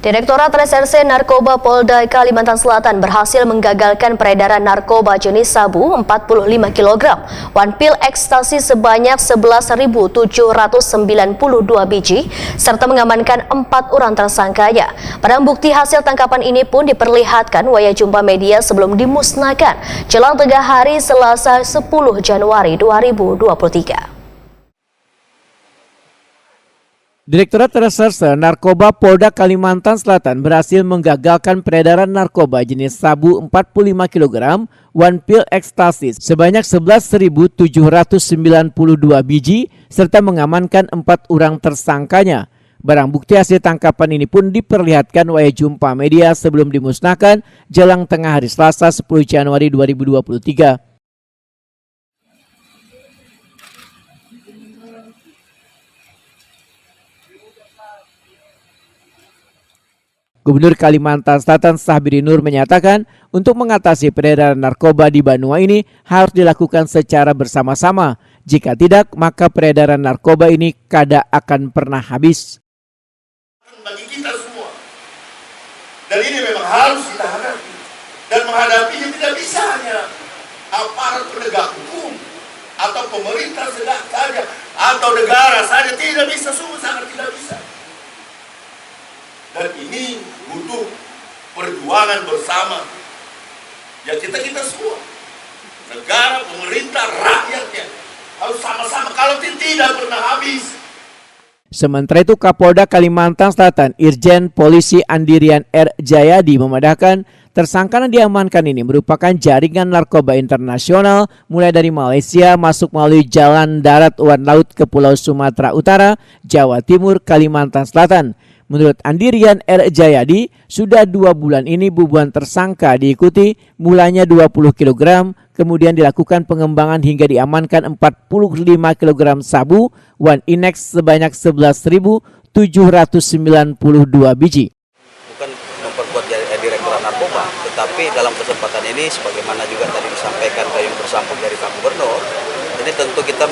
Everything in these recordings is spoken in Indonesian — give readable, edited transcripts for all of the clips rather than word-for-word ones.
Direktorat Reserse Narkoba Polda Kalimantan Selatan berhasil menggagalkan peredaran narkoba jenis sabu 45 kg, one pil ekstasi sebanyak 11.792 biji, serta mengamankan 4 orang tersangkanya. Barang bukti hasil tangkapan ini pun diperlihatkan waya jumpa media sebelum dimusnahkan jelang tengah hari Selasa 10 Januari 2023. Direktorat Reserse Narkoba Polda Kalimantan Selatan berhasil menggagalkan peredaran narkoba jenis sabu 45 kg, one pil ekstasi sebanyak 11.792 biji, serta mengamankan 4 orang tersangkanya. Barang bukti hasil tangkapan ini pun diperlihatkan waya jumpa media sebelum dimusnahkan jelang tengah hari Selasa 10 Januari 2023. Gubernur Kalimantan Selatan Sahbiri Nur menyatakan untuk mengatasi peredaran narkoba di Banua ini harus dilakukan secara bersama-sama. Jika tidak, maka peredaran narkoba ini kada akan pernah habis. Bagi kita semua, dan ini memang harus kita hadapi. Dan menghadapinya tidak bisa hanya aparat penegak hukum atau pemerintah saja atau negara saja, tidak bisa, sungguh sangat tidak bisa. Dan ini butuh perjuangan bersama. Ya kita semua, negara, pemerintah, rakyatnya harus sama-sama. Kalau tidak pernah habis. Sementara itu Kapolda Kalimantan Selatan Irjen Polisi Andirian R. Jayadi memandangkan tersangka yang diamankan ini merupakan jaringan narkoba internasional mulai dari Malaysia masuk melalui jalan darat wan laut ke Pulau Sumatera Utara, Jawa Timur, Kalimantan Selatan. Menurut Andirian R. Jayadi, sudah 2 bulan ini bubuan tersangka diikuti mulanya 20 kg, kemudian dilakukan pengembangan hingga diamankan 45 kg sabu, one inex sebanyak 11.792 biji. Bukan memperkuat Direktorat Narkoba, tetapi dalam kesempatan ini sebagaimana juga tadi disampaikan payung bersambung dari Pak Gubernur, ini tentu kita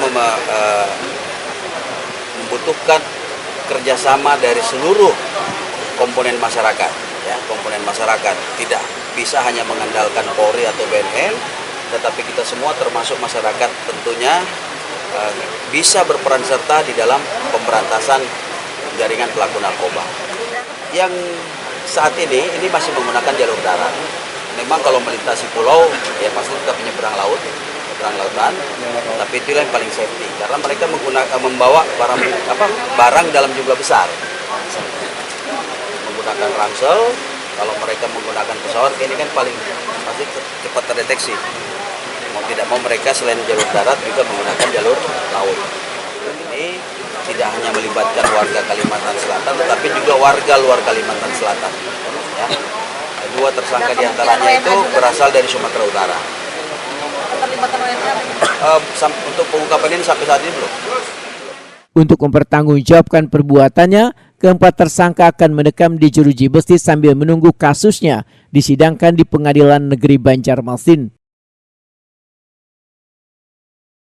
membutuhkan kerjasama dari seluruh komponen masyarakat, ya, komponen masyarakat. Tidak bisa hanya mengandalkan Polri atau BNN, tetapi kita semua termasuk masyarakat tentunya bisa berperan serta di dalam pemberantasan jaringan pelaku narkoba. Yang saat ini masih menggunakan jalur darat. Memang kalau melintasi pulau, ya pasti tetap menyeberang lautan, tapi itu yang paling safety karena mereka membawa barang dalam jumlah besar, menggunakan ransel. Kalau mereka menggunakan pesawat, ini kan paling pasti cepat terdeteksi. Mau tidak mau mereka selain jalur darat juga menggunakan jalur laut. Ini tidak hanya melibatkan warga Kalimantan Selatan, tetapi juga warga luar Kalimantan Selatan. Ya. 2 tersangka diantaranya itu berasal dari Sumatera Utara. Untuk pengungkapan ini sampai saat ini belum. Untuk mempertanggungjawabkan perbuatannya, keempat tersangka akan mendekam di Jeruji Besi sambil menunggu kasusnya disidangkan di Pengadilan Negeri Banjarmasin.